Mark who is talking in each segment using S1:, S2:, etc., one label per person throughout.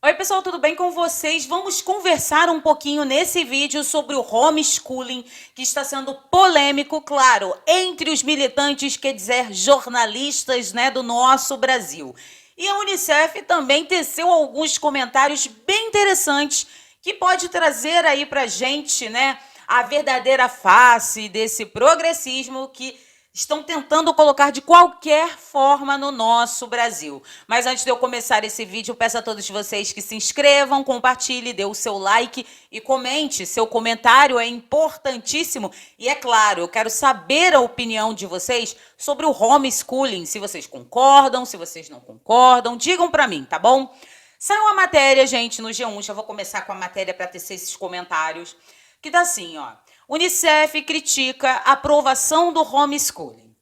S1: Oi, pessoal, tudo bem com vocês? Vamos conversar um pouquinho nesse vídeo sobre o homeschooling, que está sendo polêmico, claro, entre os militantes, quer dizer, jornalistas, né, do nosso Brasil. E a Unicef também teceu alguns comentários bem interessantes que pode trazer aí pra gente, né, a verdadeira face desse progressismo que estão tentando colocar de qualquer forma no nosso Brasil. Mas antes de eu começar esse vídeo, peço a todos vocês que se inscrevam, compartilhem, dê o seu like e comente. Seu comentário é importantíssimo. E é claro, eu quero saber a opinião de vocês sobre o homeschooling. Se vocês concordam, se vocês não concordam, digam para mim, tá bom? Saiu uma matéria, gente, no G1. Já vou começar com a matéria para tecer esses comentários. Que dá assim, ó. Unicef critica a aprovação do homeschooling.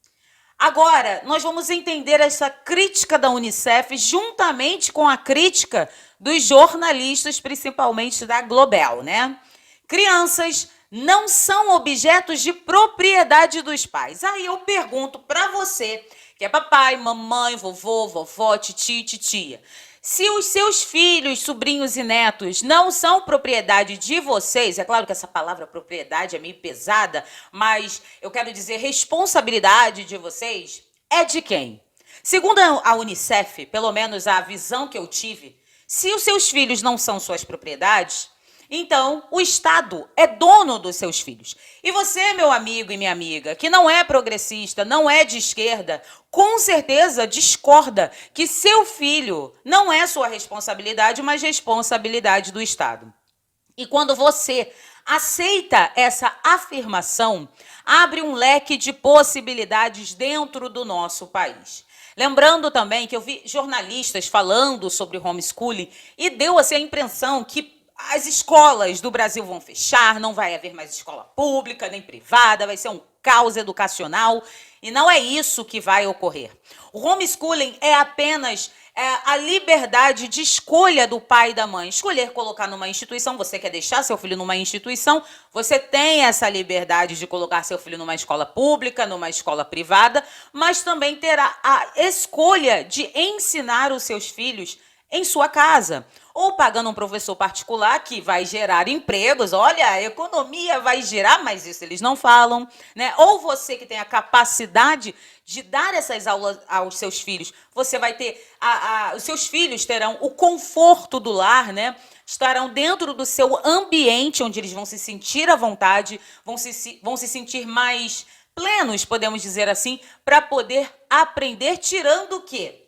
S1: Agora, nós vamos entender essa crítica da Unicef juntamente com a crítica dos jornalistas, principalmente da Global, né? Crianças não são objetos de propriedade dos pais. Aí eu pergunto para você, que é papai, mamãe, vovô, vovó, titio, titia. Se os seus filhos, sobrinhos e netos não são propriedade de vocês, é claro que essa palavra propriedade é meio pesada, mas eu quero dizer responsabilidade de vocês, é de quem? Segundo a Unicef, pelo menos a visão que eu tive, se os seus filhos não são suas propriedades, então o Estado é dono dos seus filhos. E você, meu amigo e minha amiga, que não é progressista, não é de esquerda, com certeza discorda que seu filho não é sua responsabilidade, mas responsabilidade do Estado. E quando você aceita essa afirmação, abre um leque de possibilidades dentro do nosso país. Lembrando também que eu vi jornalistas falando sobre homeschooling e deu assim a impressão que as escolas do Brasil vão fechar, não vai haver mais escola pública nem privada, vai ser um caos educacional. E não é isso que vai ocorrer. O homeschooling é apenas a liberdade de escolha do pai e da mãe. Escolher colocar numa instituição, você quer deixar seu filho numa instituição, você tem essa liberdade de colocar seu filho numa escola pública, numa escola privada, mas também terá a escolha de ensinar os seus filhos em sua casa, ou pagando um professor particular que vai gerar empregos. Olha, a economia vai gerar, mas isso eles não falam, né? Ou você que tem a capacidade de dar essas aulas aos seus filhos, você vai ter, os seus filhos terão o conforto do lar, né? Estarão dentro do seu ambiente, onde eles vão se sentir à vontade, vão se sentir mais plenos, podemos dizer assim, para poder aprender, tirando o quê?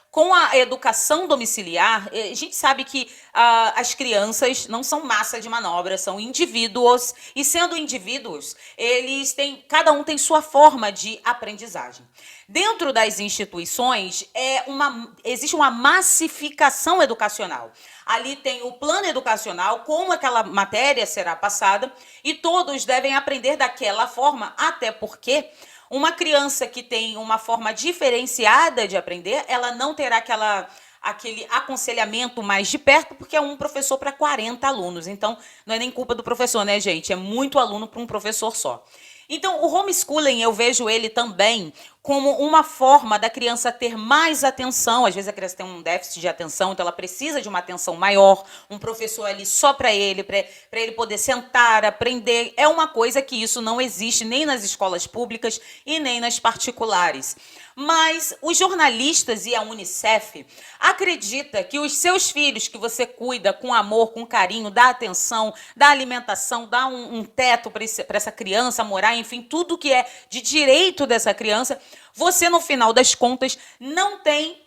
S1: Com a educação domiciliar, a gente sabe que as crianças não são massa de manobra, são indivíduos, e sendo indivíduos, cada um tem sua forma de aprendizagem. Dentro das instituições, existe uma massificação educacional. Ali tem o plano educacional, como aquela matéria será passada, e todos devem aprender daquela forma, até porque uma criança que tem uma forma diferenciada de aprender, ela não terá aquele aconselhamento mais de perto, porque é um professor para 40 alunos. Então, não é nem culpa do professor, né, gente? É muito aluno para um professor só. Então, o homeschooling, eu vejo ele também como uma forma da criança ter mais atenção. Às vezes a criança tem um déficit de atenção, então ela precisa de uma atenção maior, um professor ali só para ele poder sentar, aprender. É uma coisa que isso não existe nem nas escolas públicas e nem nas particulares. Mas os jornalistas e a Unicef acreditam que os seus filhos que você cuida com amor, com carinho, dá atenção, dá alimentação, dá um teto para essa criança morar, enfim, tudo que é de direito dessa criança, você, no final das contas, não tem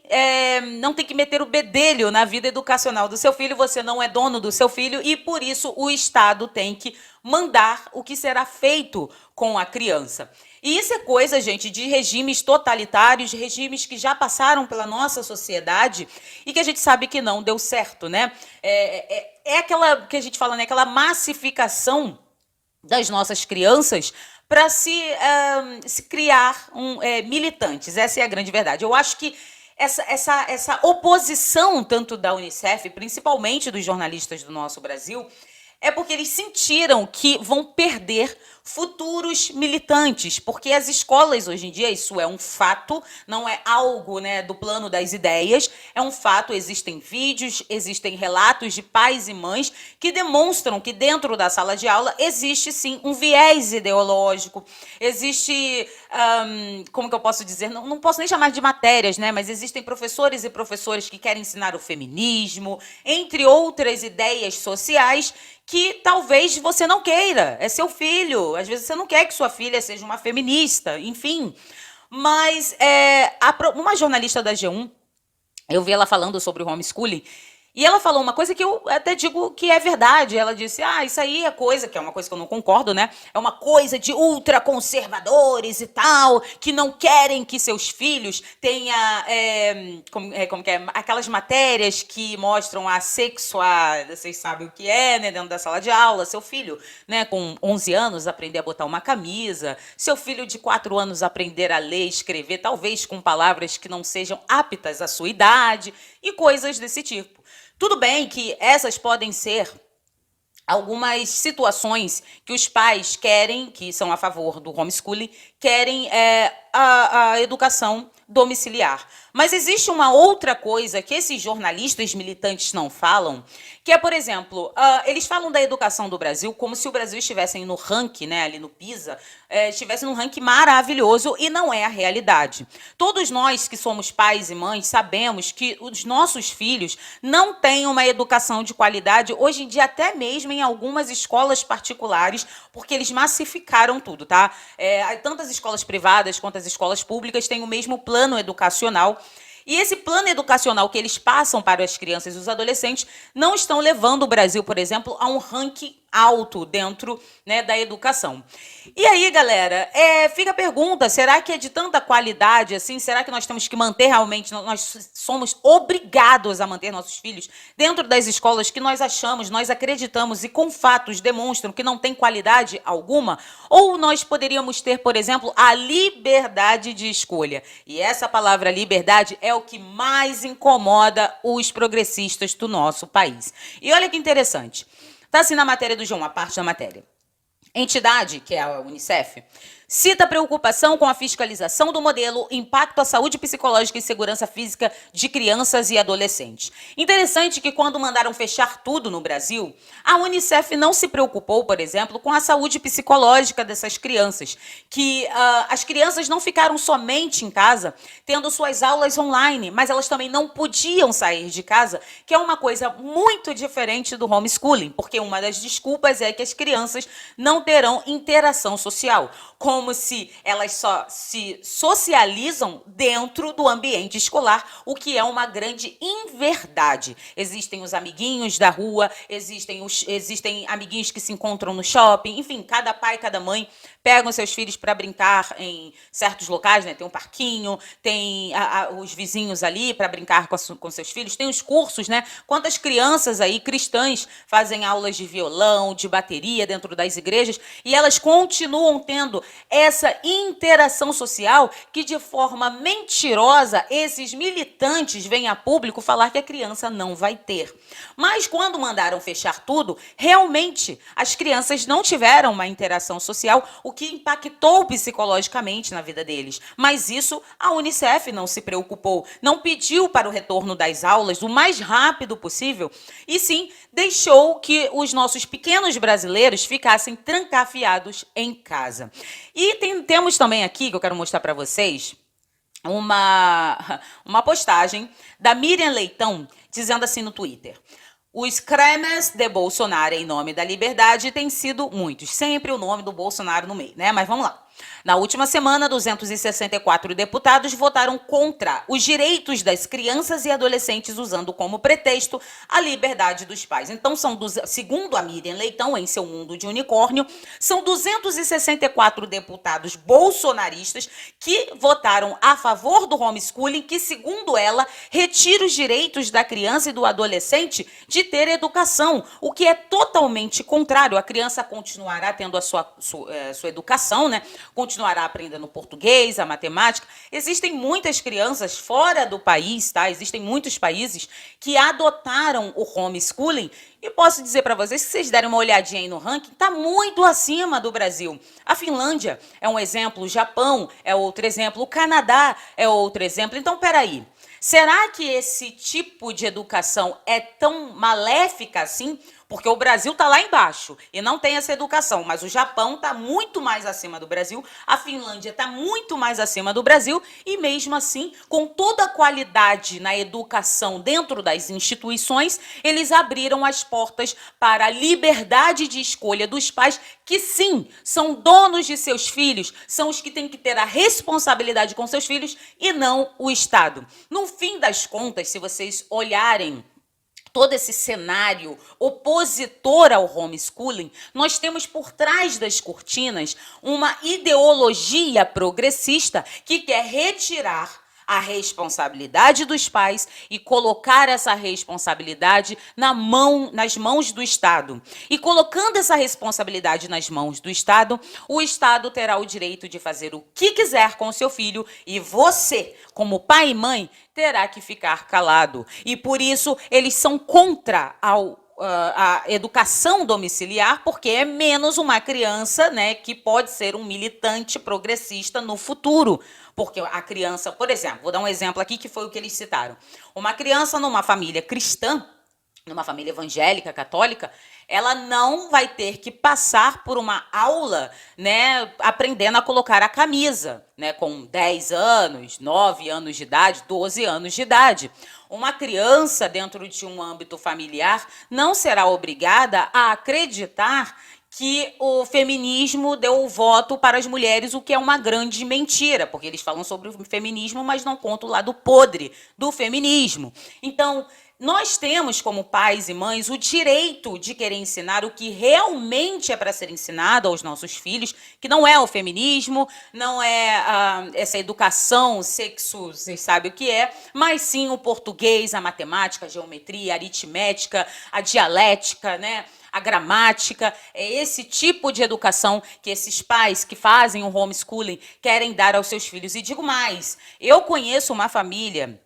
S1: que meter o bedelho na vida educacional do seu filho, você não é dono do seu filho e, por isso, o Estado tem que mandar o que será feito com a criança. E isso é coisa, gente, de regimes totalitários, regimes que já passaram pela nossa sociedade e que a gente sabe que não deu certo, né? É aquela que a gente fala, né? Aquela massificação das nossas crianças para se criar militantes. Essa é a grande verdade. Eu acho que essa oposição, tanto da Unicef, principalmente dos jornalistas do nosso Brasil, É porque eles sentiram que vão perder futuros militantes, porque as escolas hoje em dia, isso é um fato, não é algo, né, do plano das ideias, é um fato, existem vídeos, existem relatos de pais e mães que demonstram que dentro da sala de aula existe sim um viés ideológico, existe, como que eu posso dizer, não posso nem chamar de matérias, né, mas existem professores e professoras que querem ensinar o feminismo, entre outras ideias sociais que talvez você não queira, é seu filho. Às vezes você não quer que sua filha seja uma feminista, enfim. Mas uma jornalista da G1, eu vi ela falando sobre o homeschooling, e ela falou uma coisa que eu até digo que é verdade. Ela disse, isso aí é coisa, que é uma coisa que eu não concordo, né? É uma coisa de ultraconservadores e tal, que não querem que seus filhos tenham, como que é? Aquelas matérias que mostram a sexualidade, vocês sabem o que é, né? Dentro da sala de aula, seu filho, né, com 11 anos, aprender a botar uma camisa, seu filho de 4 anos aprender a ler e escrever, talvez com palavras que não sejam aptas à sua idade, e coisas desse tipo. Tudo bem que essas podem ser algumas situações que os pais querem, que são a favor do homeschooling, querem a educação domiciliar. Mas existe uma outra coisa que esses jornalistas militantes não falam, que é, por exemplo, eles falam da educação do Brasil como se o Brasil estivesse no ranking, né, ali no PISA, estivesse num ranking maravilhoso, e não é a realidade. Todos nós que somos pais e mães sabemos que os nossos filhos não têm uma educação de qualidade, hoje em dia até mesmo em algumas escolas particulares, porque eles massificaram tudo, tá? Tanto as escolas privadas quanto as escolas públicas têm o mesmo plano educacional. E esse plano educacional que eles passam para as crianças e os adolescentes não estão levando o Brasil, por exemplo, a um ranking alto dentro, né, da educação. E aí, galera, fica a pergunta, será que é de tanta qualidade assim? Será que nós temos que manter realmente, nós somos obrigados a manter nossos filhos dentro das escolas que nós achamos, nós acreditamos e com fatos demonstram que não tem qualidade alguma? Ou nós poderíamos ter, por exemplo, a liberdade de escolha? E essa palavra liberdade é o que mais incomoda os progressistas do nosso país. E olha que interessante. Está assim na matéria do João, a parte da matéria. Entidade, que é a Unicef, cita preocupação com a fiscalização do modelo, impacto à saúde psicológica e segurança física de crianças e adolescentes. Interessante que quando mandaram fechar tudo no Brasil, a Unicef não se preocupou, por exemplo, com a saúde psicológica dessas crianças, que as crianças não ficaram somente em casa, tendo suas aulas online, mas elas também não podiam sair de casa, que é uma coisa muito diferente do homeschooling, porque uma das desculpas é que as crianças não terão interação social, como se elas só se socializam dentro do ambiente escolar, o que é uma grande inverdade. Existem os amiguinhos da rua, existem amiguinhos que se encontram no shopping, enfim, cada pai, cada mãe pegam seus filhos para brincar em certos locais, né? Tem um parquinho, tem os vizinhos ali para brincar com seus filhos, tem os cursos, né? Quantas crianças aí cristãs fazem aulas de violão, de bateria dentro das igrejas, e elas continuam tendo essa interação social que, de forma mentirosa, esses militantes vêm a público falar que a criança não vai ter. Mas quando mandaram fechar tudo, realmente as crianças não tiveram uma interação social, o que impactou psicologicamente na vida deles. Mas isso a Unicef não se preocupou, não pediu para o retorno das aulas o mais rápido possível, e sim deixou que os nossos pequenos brasileiros ficassem trancafiados em casa. E temos também aqui, que eu quero mostrar para vocês, uma postagem da Miriam Leitão, dizendo assim no Twitter: os cremes de Bolsonaro em nome da liberdade têm sido muitos. Sempre o nome do Bolsonaro no meio, né? Mas vamos lá. Na última semana, 264 deputados votaram contra os direitos das crianças e adolescentes, usando como pretexto a liberdade dos pais. Então, segundo a Miriam Leitão, em seu mundo de unicórnio, são 264 deputados bolsonaristas que votaram a favor do homeschooling, que, segundo ela, retira os direitos da criança e do adolescente de ter educação, o que é totalmente contrário. A criança continuará tendo a sua educação, né? continuará aprendendo português, a matemática. Existem muitas crianças fora do país, tá? Existem muitos países que adotaram o homeschooling. E posso dizer para vocês, se vocês derem uma olhadinha aí no ranking, está muito acima do Brasil. A Finlândia é um exemplo, o Japão é outro exemplo, o Canadá é outro exemplo. Então, peraí. Será que esse tipo de educação é tão maléfica assim? Porque o Brasil está lá embaixo e não tem essa educação, mas o Japão está muito mais acima do Brasil, a Finlândia está muito mais acima do Brasil e mesmo assim, com toda a qualidade na educação dentro das instituições, eles abriram as portas para a liberdade de escolha dos pais, que sim, são donos de seus filhos, são os que têm que ter a responsabilidade com seus filhos e não o Estado. No fim das contas, se vocês olharem todo esse cenário opositor ao homeschooling, nós temos por trás das cortinas uma ideologia progressista que quer retirar a responsabilidade dos pais e colocar essa responsabilidade nas mãos do Estado. E colocando essa responsabilidade nas mãos do Estado, o Estado terá o direito de fazer o que quiser com o seu filho e você, como pai e mãe, terá que ficar calado. E por isso eles são contra a educação domiciliar, porque é menos uma criança, né, que pode ser um militante progressista no futuro. Porque a criança, por exemplo, vou dar um exemplo aqui que foi o que eles citaram. Uma criança numa família cristã, numa família evangélica, católica, ela não vai ter que passar por uma aula, né, aprendendo a colocar a camisa, né, com 10 anos, 9 anos de idade, 12 anos de idade. Uma criança dentro de um âmbito familiar não será obrigada a acreditar que o feminismo deu o voto para as mulheres, o que é uma grande mentira, porque eles falam sobre o feminismo, mas não contam o lado podre do feminismo. Então, nós temos, como pais e mães, o direito de querer ensinar o que realmente é para ser ensinado aos nossos filhos, que não é o feminismo, não é essa educação, sexo, vocês sabem o que é, mas sim o português, a matemática, a geometria, a aritmética, a dialética, né? A gramática. É esse tipo de educação que esses pais que fazem o homeschooling querem dar aos seus filhos. E digo mais, eu conheço uma família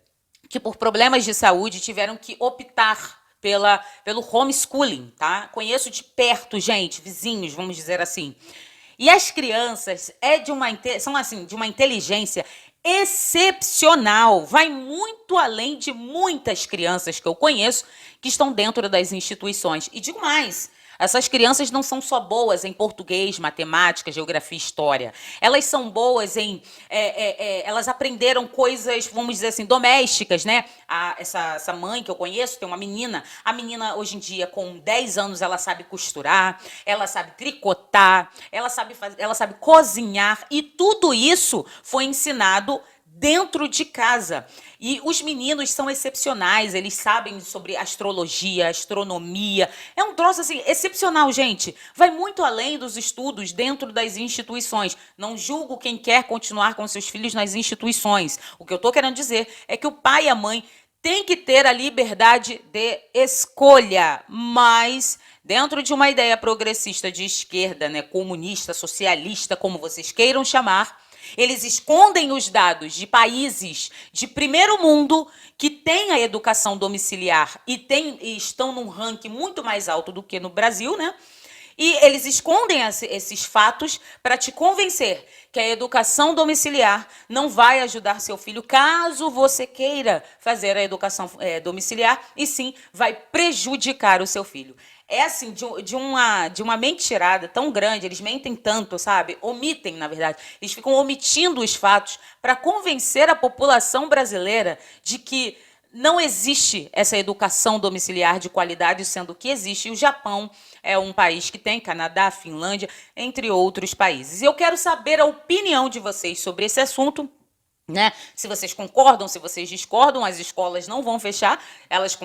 S1: que por problemas de saúde tiveram que optar pelo homeschooling, tá? Conheço de perto, gente, vizinhos, vamos dizer assim. E as crianças são assim, de uma inteligência excepcional, vai muito além de muitas crianças que eu conheço que estão dentro das instituições. E digo mais, essas crianças não são só boas em português, matemática, geografia e história. Elas são boas em... elas aprenderam coisas, vamos dizer assim, domésticas, né? Essa mãe que eu conheço tem uma menina. A menina, hoje em dia, com 10 anos, ela sabe costurar, ela sabe tricotar, ela sabe cozinhar. E tudo isso foi ensinado dentro de casa. E os meninos são excepcionais, eles sabem sobre astrologia, astronomia. É um troço assim excepcional, gente. Vai muito além dos estudos dentro das instituições. Não julgo quem quer continuar com seus filhos nas instituições. O que eu estou querendo dizer é que o pai e a mãe têm que ter a liberdade de escolha, mas dentro de uma ideia progressista de esquerda, né, comunista, socialista, como vocês queiram chamar, eles escondem os dados de países de primeiro mundo que têm a educação domiciliar e estão num ranking muito mais alto do que no Brasil, né? E eles escondem esses fatos para te convencer que a educação domiciliar não vai ajudar seu filho caso você queira fazer a educação domiciliar, e sim vai prejudicar o seu filho. É assim, de uma mentirada tão grande, eles mentem tanto, sabe? Omitem, na verdade. Eles ficam omitindo os fatos para convencer a população brasileira de que não existe essa educação domiciliar de qualidade, sendo que existe. E o Japão é um país que tem, Canadá, Finlândia, entre outros países. E eu quero saber a opinião de vocês sobre esse assunto, né? Se vocês concordam, se vocês discordam, as escolas não vão fechar, elas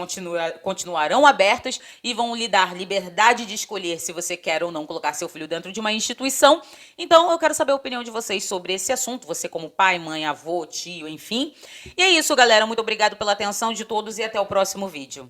S1: continuarão abertas e vão lhe dar liberdade de escolher se você quer ou não colocar seu filho dentro de uma instituição. Então, eu quero saber a opinião de vocês sobre esse assunto, você como pai, mãe, avô, tio, enfim. E é isso, galera. Muito obrigado pela atenção de todos e até o próximo vídeo.